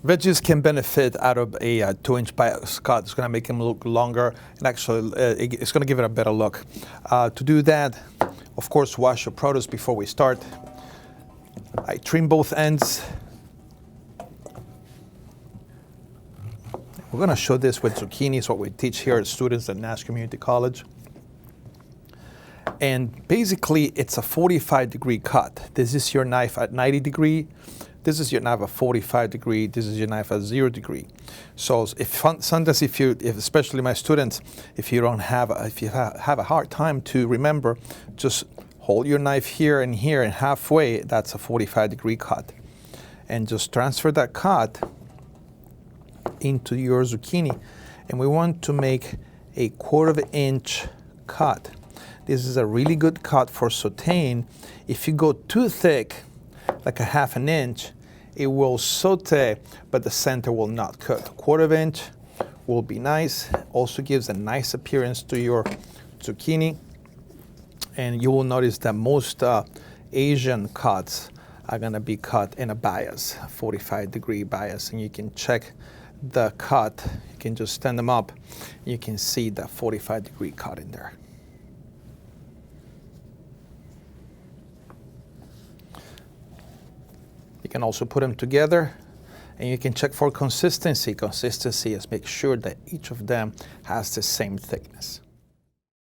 Veggies can benefit out of a 2-inch bias cut. It's going to make them look longer, and actually it's going to give it a better look. To do that, of course, wash your produce before we start. I trim both ends. We're going to show this with zucchini. It's what we teach here at students at Nash Community College. And basically, it's a 45-degree cut. This is your knife at 90 degree. This is your knife at 45 degree. This is your knife at 0 degree. So sometimes, especially my students, if you have a hard time to remember, just hold your knife here, and halfway. That's a 45-degree cut, and just transfer that cut into your zucchini. And we want to make a 1/4 inch cut. This is a really good cut for sauteing. If you go too thick, like a 1/2 inch, it will saute, but the center will not cook. 1/4 inch will be nice. Also gives a nice appearance to your zucchini. And you will notice that most Asian cuts are gonna be cut in a bias, 45-degree bias. And you can check the cut. You can just stand them up. You can see the 45-degree cut in there. You can also put them together, and you can check for consistency. Consistency is make sure that each of them has the same thickness.